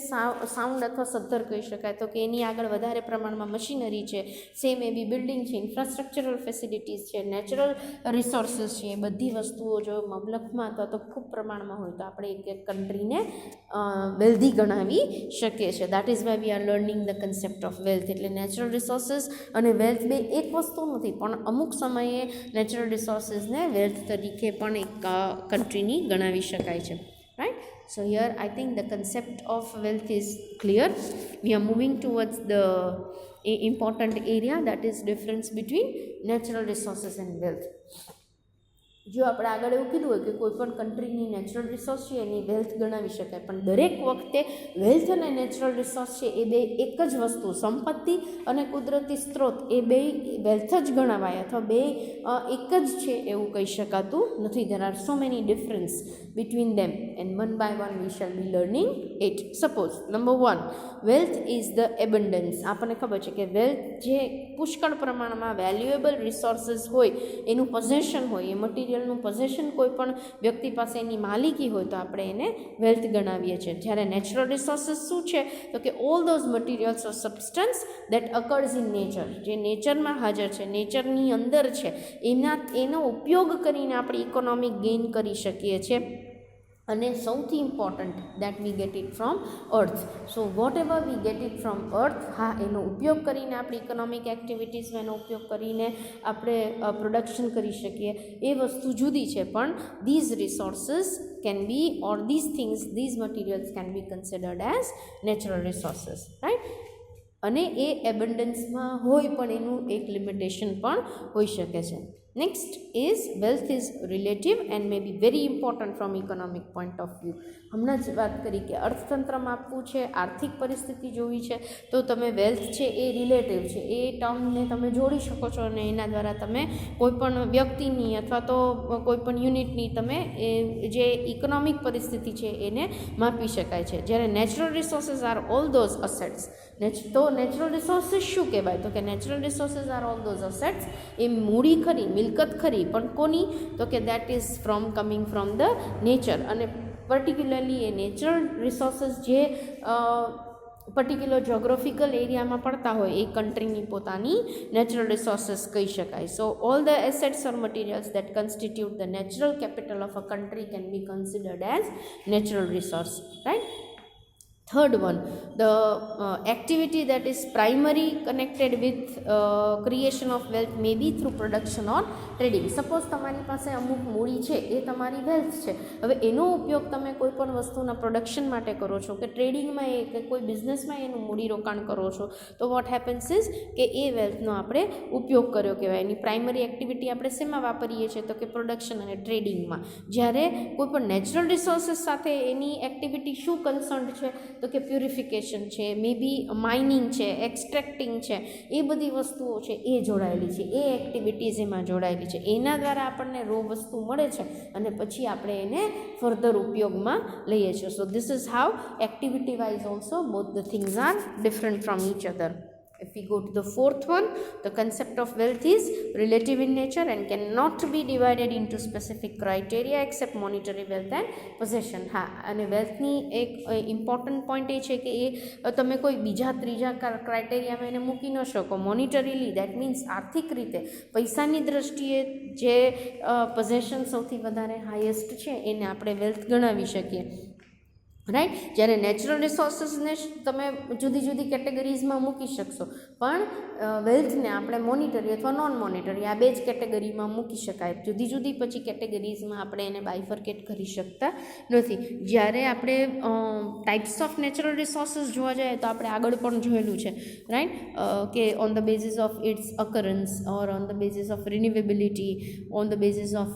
સાઉન્ડ અથવા સદ્ધર કહી શકાય, તો કે એની આગળ વધારે પ્રમાણમાં મશીનરી છે, સેમ એ બી બિલ્ડિંગ છે, ઇન્ફ્રાસ્ટ્રક્ચરલ ફેસિલિટીઝ છે, નેચરલ રિસોર્સિસ છે. એ બધી વસ્તુઓ જો મબલખમાં અથવા તો ખૂબ પ્રમાણમાં હોય તો આપણે એક કન્ટ્રીને વેલ્ધી ગણાવી શકીએ છીએ. That is why we are learning the concept of wealth. એટલે નેચરલ રિસોર્સિસ અને વેલ્થ બે એક વસ્તુ નથી, પણ અમુક સમયે નેચરલ રિસોર્સિસને વેલ્થ તરીકે પણ એક કન્ટ્રીની ગણાવી શકાય છે. Right. So here I think the concept of wealth is clear. We are moving towards the important area, that is difference between natural resources and wealth. જો આપણે આગળ એવું કીધું હોય કે કોઈ પણ કન્ટ્રીની નેચરલ રિસોર્સ છે એની વેલ્થ ગણાવી શકાય, પણ દરેક વખતે વેલ્થ અને નેચરલ રિસોર્સ છે એ બે એક જ વસ્તુ, સંપત્તિ અને કુદરતી સ્ત્રોત એ બે વેલ્થ જ ગણાવાય અથવા બે એક જ છે એવું કહી શકાતું નથી. There are so many difference between them and one by one we shall be learning it. Suppose number 1, wealth is the abundance. આપણને ખબર છે કે વેલ્થ જે પુષ્કળ પ્રમાણમાં વેલ્યુએબલ રિસોર્સિસ હોય, એનું પોઝેશન હોય, એ મટીરિયલનું પોઝેશન કોઈ પણ વ્યક્તિ પાસે એની માલિકી હોય તો આપણે એને વેલ્થ ગણાવીએ છીએ. જ્યારે નેચરલ રિસોર્સિસ શું છે તો કે all those materials or substance that occurs in nature, જે નેચરમાં હાજર છે, નેચરની અંદર છે, એનો ઉપયોગ કરીને આપણે ઇકોનોમિક ગેઇન કરી શકીએ છીએ. અને સૌથી important that we get it from earth. So whatever we get it from earth, હા એનો ઉપયોગ કરીને આપણી ઇકોનોમિક એક્ટિવિટીઝમાં એનો ઉપયોગ કરીને આપણે પ્રોડક્શન કરી શકીએ, એ વસ્તુ જુદી છે. પણ these resources can be or these things, these materials can be considered as natural resources. Right. અને એ એબન્ડન્સમાં હોય પણ એનું એક લિમિટેશન પણ હોઈ શકે છે. Next is wealth is relative and may be very important from economic point of view. હમણાં જ વાત કરી કે અર્થતંત્ર માપવું છે, આર્થિક પરિસ્થિતિ જોવી છે, તો તમે વેલ્થ છે એ રિલેટિવ છે, એ ટર્મને તમે જોડી શકો છો અને એના દ્વારા તમે કોઈપણ વ્યક્તિની અથવા તો કોઈપણ યુનિટની તમે જે ઇકોનોમિક પરિસ્થિતિ છે એને માપી શકાય છે. જ્યારે natural resources are all those assets. તો નેચરલ રિસોર્સિસ શું કહેવાય તો કે natural resources are all those assets, એ મૂડી ખરી, મિલકત ખરી, પણ કોની તો કે that is coming from the nature. અને પર્ટિક્યુલરલી એ નેચરલ રિસોર્સિસ જે પર્ટિક્યુલર જોગ્રાફિકલ એરિયામાં પડતા હોય એ કન્ટ્રીની પોતાની નેચરલ રિસોર્સિસ કહી શકાય. સો all the assets or materials that constitute the natural capital of a country can be considered as natural resource. Right. Third one, the activity that is primary connected with creation of wealth may be through production or trading. Suppose તમારી પાસે અમુક મૂડી છે, એ તમારી wealth છે. હવે એનો ઉપયોગ તમે કોઈ પણ વસ્તુના પ્રોડક્શન માટે કરો છો કે ટ્રેડિંગમાં એ કે કોઈ બિઝનેસમાં એનું મૂડી રોકાણ કરો છો, તો વોટ હેપન્સ ઇઝ કે એ વેલ્થનો આપણે ઉપયોગ કર્યો કહેવાય. એની પ્રાઇમરી એક્ટિવિટી આપણે શેમાં વાપરીએ છીએ તો કે પ્રોડક્શન અને ટ્રેડિંગમાં. જ્યારે કોઈ પણ નેચરલ રિસોર્સિસ સાથે એની એક્ટિવિટી શું કન્સર્ન્ડ છે તો કે પ્યુરિફિકેશન છે, મે બી માઇનિંગ છે, એક્સટ્રેક્ટિંગ છે, એ બધી વસ્તુઓ છે એ જોડાયેલી છે, એ એક્ટિવિટીઝ એમાં જોડાયેલી છે. એના દ્વારા આપણને રો વસ્તુ મળે છે અને પછી આપણે એને ફર્ધર ઉપયોગમાં લઈએ છીએ. સો this is how activity wise also both the things are different from each other. If we go to the fourth one, the concept of wealth is relative in nature and cannot be divided into specific criteria except monetary wealth and possession. હા, અને વેલ્થની એક important point એ છે કે એ તમે કોઈ બીજા ત્રીજા ક્રાઇટેરિયામાં એને મૂકી ન શકો. મોનિટરીલી દેટ મીન્સ આર્થિક રીતે પૈસાની દ્રષ્ટિએ જે પોઝેશન સૌથી વધારે હાઈએસ્ટ છે એને આપણે વેલ્થ ગણાવી શકીએ. રાઈટ. જ્યારે નેચરલ રિસોર્સિસને તમે જુદી જુદી કેટેગરીઝમાં મૂકી શકશો, પણ વેલ્થને આપણે મોનિટરી અથવા નોન મોનિટરી આ બે જ કેટેગરીમાં મૂકી શકાય. જુદી જુદી પછી કેટેગરીઝમાં આપણે એને બાયફર્કેટ કરી શકતા નથી. જ્યારે આપણે ટાઈપ્સ ઓફ નેચરલ રિસોર્સિસ જોવા જઈએ તો આપણે આગળ પણ જોયેલું છે. રાઈટ. કે on the basis of its occurrence or on the basis of renewability, on the basis of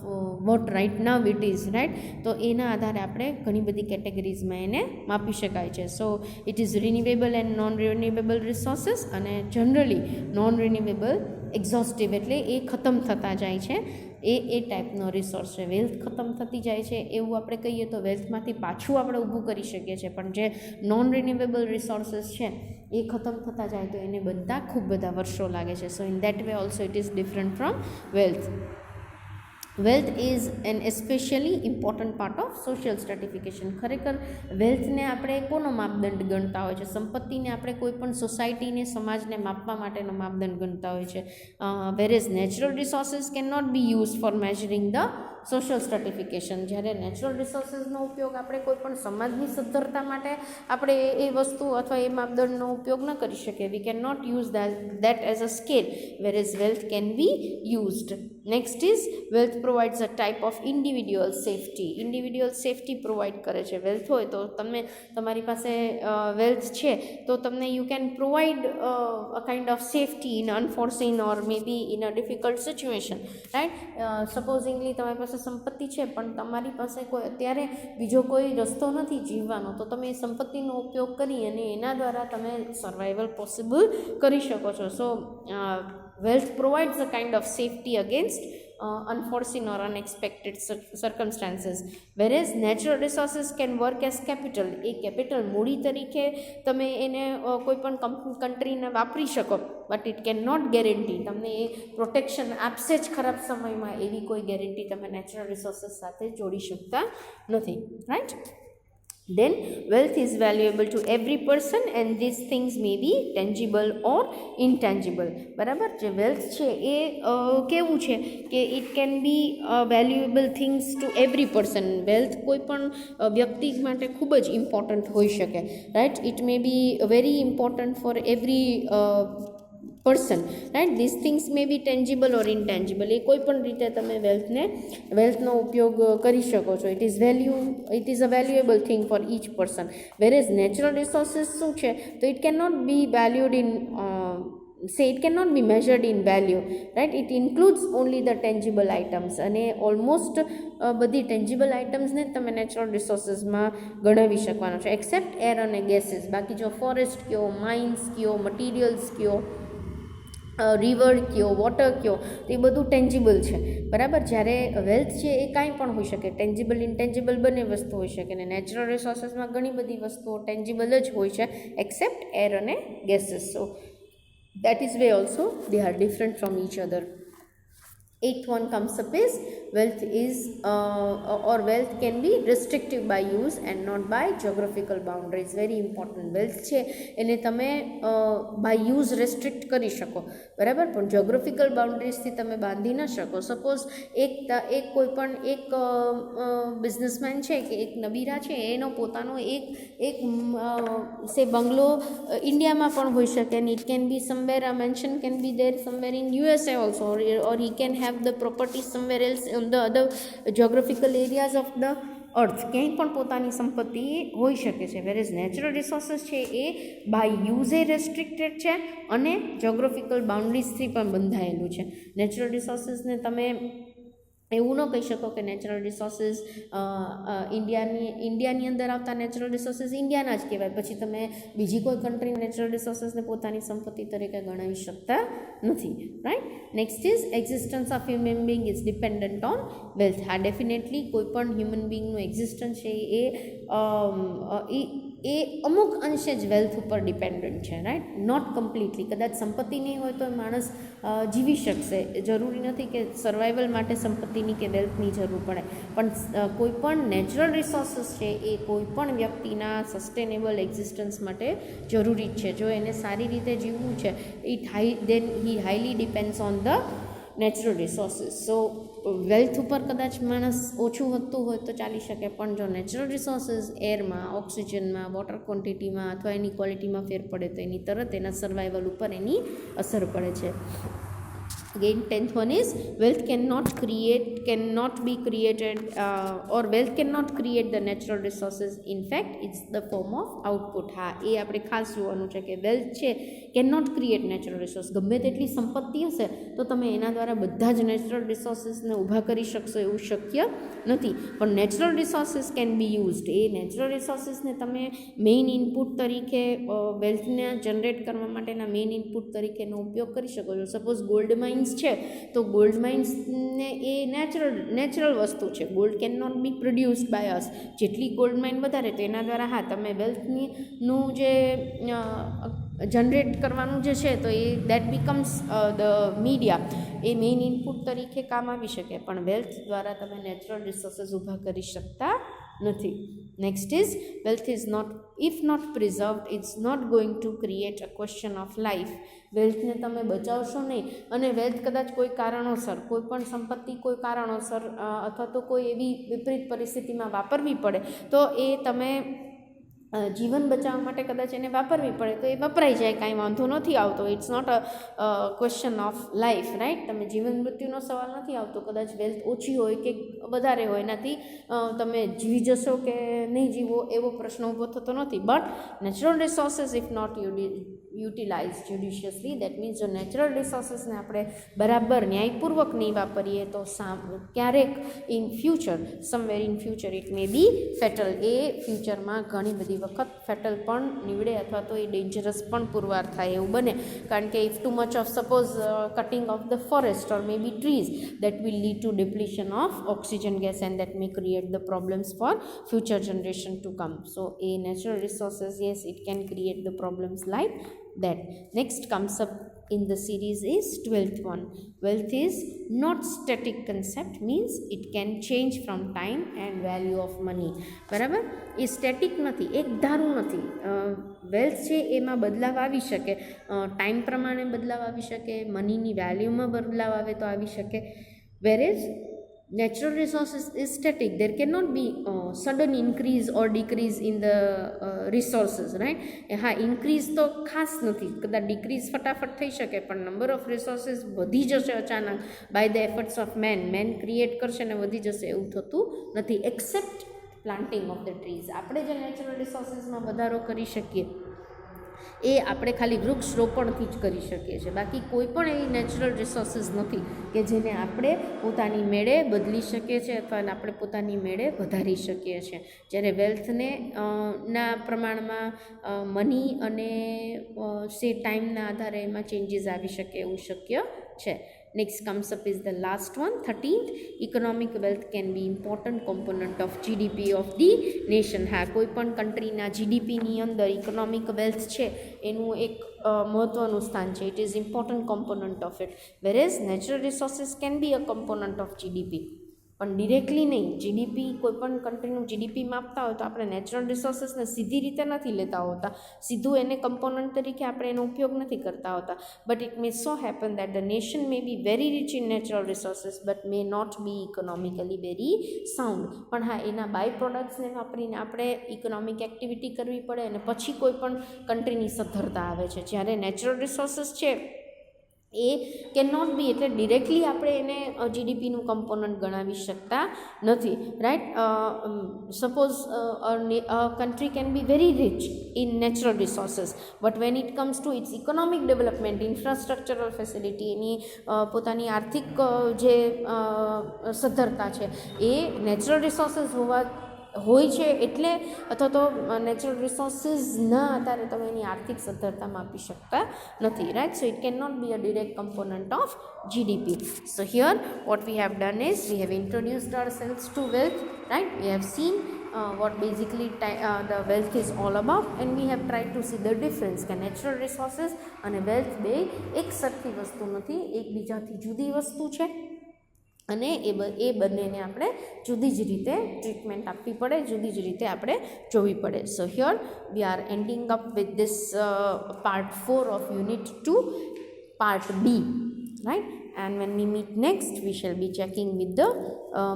what right now it is. Right. તો એના આધારે આપણે ઘણી બધી કેટેગરીઝમાં એને માપી શકાય છે. So it is renewable and non renewable resources અને જનરલી નોન રિન્યુએબલ એક્ઝોસ્ટિવ એટલે એ ખતમ થતા જાય છે, એ ટાઈપનો રિસોર્સ છે. વેલ્થ ખતમ થતી જાય છે એવું આપણે કહીએ તો વેલ્થમાંથી પાછું આપણે ઊભું કરી શકીએ છીએ, પણ જે નોન રિન્યુએબલ રિસોર્સિસ છે એ ખતમ થતા જાય તો એને બધા ખૂબ બધા વર્ષો લાગે છે. So in that way also it is different from wealth. Wealth is an especially important part of social stratification. ખરેખર વેલ્થને આપણે કોનો માપદંડ ગણતા હોય છે? સંપત્તિને આપણે કોઈ પણ સોસાયટીને, સમાજને માપવા માટેનો માપદંડ ગણતા હોય છે. Whereas natural resources can not be use for measuring the social stratification. જ્યારે નેચરલ રિસોર્સિસનો ઉપયોગ આપણે કોઈ પણ સમાજની સદ્ધરતા માટે આપણે એ વસ્તુ અથવા એ માપદંડનો ઉપયોગ ન કરી શકીએ. We can not use that as a scale, whereas wealth can be used. Next is wealth provides a type of individual safety. individual safety provide કરે છે. વેલ્થ હોય તો તમે, તમારી પાસે વેલ્થ છે તો તમને you can provide a kind of safety in unforeseen or maybe in a difficult situation, right. Supposingly તમારી પાસે સંપત્તિ છે પણ તમારી પાસે કોઈ અત્યારે બીજો કોઈ રસ્તો નથી જીવવાનો, તો તમે એ સંપત્તિનો ઉપયોગ કરી અને એના દ્વારા તમે સર્વાઈવલ પોસિબલ કરી શકો છો. સો wealth provides a kind of safety against unforeseen or unexpected circumstances, whereas natural resources can work as capital. એ કેપિટલ, મૂડી તરીકે તમે એને કોઈ પણ કન્ટ્રીને વાપરી શકો, but it can not guarantee તમને એ પ્રોટેક્શન આપશે જ ખરાબ સમયમાં, એવી કોઈ ગેરંટી તમે નેચરલ રિસોર્સિસ સાથે જોડી શકતા નથી, right. Then wealth is valuable to every person and these things may be tangible or intangible. બરાબર. જે વેલ્થ છે એ કેવું છે કે it can B valuable things to every person. Wealth કોઈ પણ વ્યક્તિ માટે ખૂબ જ ઇમ્પોર્ટન્ટ હોઈ શકે, right. It may be very important for every person, right. These things may be tangible or intangible. એ કોઈ પણ રીતે તમે વેલ્થનો ઉપયોગ કરી શકો છો. It is a valuable thing for each person, whereas natural resources શું છે તો it cannot be valued in it cannot be measured in value, right. It includes only the tangible items, અને ઓલમોસ્ટ બધી ટેન્જિબલ આઇટમ્સને તમે natural રિસોર્સિસમાં ગણાવી શકવાનો છે, accept air અને gases. બાકી જો ફોરેસ્ટ કયો, માઇન્સ કયો, મટીરિયલ્સ કયો, રિવર કયો, વોટર કયો, તો એ બધું ટેન્જિબલ છે, બરાબર. જ્યારે વેલ્થ છે એ કાંઈ પણ હોઈ શકે, ટેન્જિબલ ઇન્ટેન્જિબલ બંને વસ્તુ હોઈ શકે, અને નેચરલ રિસોર્સિસમાં ઘણી બધી વસ્તુઓ ટેન્જિબલ જ હોય છે એક્સેપ્ટ એર અને gases. So that is why also they are different from each other. Eighth one comes up is wealth is or wealth can be restrictive by use and not by geographical boundaries. Very important. wealth છે એને તમે by use restrict કરી શકો, બરાબર, પણ geographical boundaries થી તમે બાંધી ન શકો. સપોઝ એક કોઈ પણ એક બિઝનેસમેન છે કે એક નબીરા છે, એનો પોતાનો એક સે બંગલો ઇન્ડિયામાં પણ હોઈ શકે, and it can be somewhere, a mansion can be there somewhere in USA also, or he can have the property somewhere else on the other geographical areas of the earth. ક્યાંય પણ પોતાની સંપત્તિ હોઈ શકે છે. વેરેઝ નેચરલ રિસોર્સિસ છે એ by યુઝે restricted છે અને જોગ્રાફિકલ બાઉન્ડ્રીઝથી પણ બંધાયેલું છે. નેચરલ રિસોર્સિસને તમે એવું ન કહી શકો કે નેચરલ રિસોર્સિસ ઇન્ડિયાની અંદર આવતા નેચરલ રિસોર્સિસ ઇન્ડિયાના જ કહેવાય, પછી તમે બીજી કોઈ કન્ટ્રી નેચરલ રિસોર્સિસને પોતાની સંપત્તિ તરીકે ગણાવી શકતા નથી, right. Next is existence of human being is dependent on wealth. હા, ડેફિનેટલી કોઈ પણ હ્યુમન બિંગનું એક્ઝિસ્ટન્સ છે એ અમુક અંશે જ વેલ્થ ઉપર ડિપેન્ડન્ટ છે, રાઈટ. Not completely. કદાચ સંપત્તિ નહીં હોય તો માણસ જીવી શકશે, જરૂરી નથી કે સર્વાઈવલ માટે સંપત્તિની કે વેલ્થની જરૂર પડે, પણ કોઈ પણ નેચરલ રિસોર્સિસ છે એ કોઈ પણ વ્યક્તિના સસ્ટેનેબલ એક્ઝિસ્ટન્સ માટે જરૂરી જ છે. જો એને સારી રીતે જીવવું છે, then he highly depends on the natural resources. So wealth ઉપર કદાચ માણસ ઓછું વધતું હોય તો ચાલી શકે, પણ જો નેચરલ રિસોર્સિસ એરમાં, ઓક્સિજનમાં, વોટર ક્વોન્ટિટીમાં અથવા એની ક્વોલિટીમાં ફેર પડે તો એની તરત એના સર્વાઈવલ ઉપર એની અસર પડે છે. Again, 10th one is wealth cannot be created or wealth cannot create the natural resources. In fact, it's the form of output. હા, એ આપણે ખાસ જોવાનું છે કે વેલ્થ છે cannot create natural resource. ગમે તેટલી સંપત્તિ હશે તો તમે એના દ્વારા બધા જ નેચરલ રિસોર્સિસને ઊભા કરી શકશો એવું શક્ય નથી, પણ natural resources can be used. એ નેચરલ રિસોર્સિસને તમે મેઇન ઇનપુટ તરીકે વેલ્થને જનરેટ કરવા માટેના મેઇન ઇનપુટ તરીકેનો ઉપયોગ કરી શકો છો. સપોઝ ગોલ્ડ માઇન્સ છે તો ગોલ્ડ માઇન્સને એ નેચરલ વસ્તુ છે. Gold can not be produced by us. જેટલી ગોલ્ડ માઇન વધારે તો એના દ્વારા હા તમે વેલ્થનું જે જનરેટ કરવાનું જે છે તો એ દેટ બીકમ્સ ધ મીડિયા, એ મેઇન ઇનપુટ તરીકે કામ આવી શકે, પણ વેલ્થ દ્વારા તમે નેચરલ રિસોર્સિસ ઊભા કરી શકતા નથી. Next is wealth is not, if not preserved, it's not going to create a question of life. વેલ્થને તમે બચાવશો નહીં, અને વેલ્થ કદાચ કોઈ કારણોસર, કોઈ પણ સંપત્તિ કોઈ કારણોસર અથવા તો કોઈ એવી વિપરીત પરિસ્થિતિમાં વાપરવી પડે, તો એ તમે જીવન બચાવવા માટે કદાચ એને વાપરવી પડે તો એ વપરાઈ જાય, કાંઈ વાંધો નથી આવતો. It's not a question of life, right. તમે જીવન મૃત્યુનો સવાલ નથી આવતો. કદાચ વેલ્થ ઓછી હોય કે વધારે હોય, એનાથી તમે જીવી જશો કે નહીં જીવો એવો પ્રશ્ન ઊભો થતો નથી. But natural resources if not utilise judiciously, that means જો નેચરલ રિસોર્સિસને આપણે બરાબર ન્યાયપૂર્વક નહીં વાપરીએ તો ક્યારેક in future, somewhere in future it may be fatal. એ ફ્યુચરમાં ઘણી બધી વખત ફેટલ પણ નીવડે અથવા તો એ ડેન્જરસ પણ પુરવાર થાય એવું બને. કારણ કે if too much of suppose cutting of the forest or maybe trees, that will lead to depletion of oxygen gas and that may create the problems for future generation to come. So એ natural resources, yes, it can create the problems like that. Next comes up in the series is 12th one. Wealth is not static concept, means it can change from time and value of money. બરાબર, એ static નથી, એક ધારું નથી. Wealth છે એમાં બદલાવ આવી શકે, ટાઈમ પ્રમાણે બદલાવ આવી શકે, મનીની વેલ્યુમાં બદલાવ આવે તો આવી શકે. વેરેઝ natural resources is static, there cannot be sudden increase or decrease in the resources, right. હા, ઇન્ક્રીઝ તો ખાસ નથી, કદાચ ડિક્રીઝ ફટાફટ થઈ શકે, પણ નંબર ઓફ રિસોર્સિસ વધી જશે અચાનક by the efforts of man create કરશે ને વધી જશે એવું થતું નથી. Except planting of the trees, આપણે જે નેચરલ રિસોર્સિસમાં વધારો કરી શકીએ એ આપણે ખાલી વૃક્ષ રોપણથી જ કરી શકીએ છીએ. બાકી કોઈ પણ એવી નેચરલ રિસોર્સિસ નથી કે જેને આપણે પોતાની મેળે બદલી શકીએ છીએ અથવા આપણે પોતાની મેળે વધારી શકીએ છીએ. જ્યારે વેલ્થને ના પ્રમાણમાં મની અને ટાઈમના આધારે એમાં ચેન્જીસ આવી શકે એવું શક્ય છે. Next comes up is the last one, 13th. Economic wealth can be important component of GDP of the nation. હા, કોઈ પણ કન્ટ્રીના જીડીપીની અંદર ઇકોનોમિક વેલ્થ છે એનું એક મહત્ત્વનું સ્થાન છે. It is important component of it. Whereas natural resources can be a component of GDP, પણ ડિરેક્ટલી નહીં. જીડીપી, કોઈ પણ કન્ટ્રીનું જીડીપી માપતા હોય તો આપણે નેચરલ રિસોર્સિસને સીધી રીતે નથી લેતા હોતા, સીધું એને કમ્પોનન્ટ તરીકે આપણે એનો ઉપયોગ નથી કરતા હોતા. But it may so happen that the nation may be very rich in natural resources but may not be economically very sound. પણ હા, એના બાય પ્રોડક્ટ્સને વાપરીને આપણે ઇકોનોમિક એક્ટિવિટી કરવી પડે અને પછી કોઈ પણ કન્ટ્રીની સદ્ધરતા આવે છે. જ્યારે નેચરલ રિસોર્સિસ છે એ કેન નોટ બી, એટલે ડિરેક્ટલી આપણે એને જીડીપીનું કમ્પોનન્ટ ગણાવી શકતા નથી, right. Suppose a country can be very rich in natural resources but when it comes to its economic development, infrastructural facility, એની પોતાની આર્થિક જે સદ્ધરતા છે એ નેચરલ રિસોર્સિસ હોય છે એટલે, અથવા તો નેચરલ રિસોર્સિસના આધારે તમે એની આર્થિક સદ્ધરતા માપી શકતા નથી, right. So it can not be a direct component of GDP. So here what we have done is we have introduced ourselves to wealth, right. We have seen what basically the wealth is all about and we have tried to see the difference કે natural resources અને wealth બે એક સરખી વસ્તુ નથી, એકબીજાથી જુદી વસ્તુ છે અને એ બંનેને આપણે જુદી જ રીતે ટ્રીટમેન્ટ આપવી પડે, જુદી જ રીતે આપણે જોવી પડે. સો here we are ending up with this part 4 of unit 2, part B, right. And when we meet next, we shall be checking with the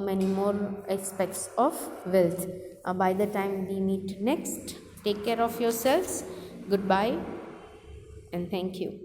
many more aspects of wealth. By the time we meet next, take care of yourselves. Goodbye and thank you.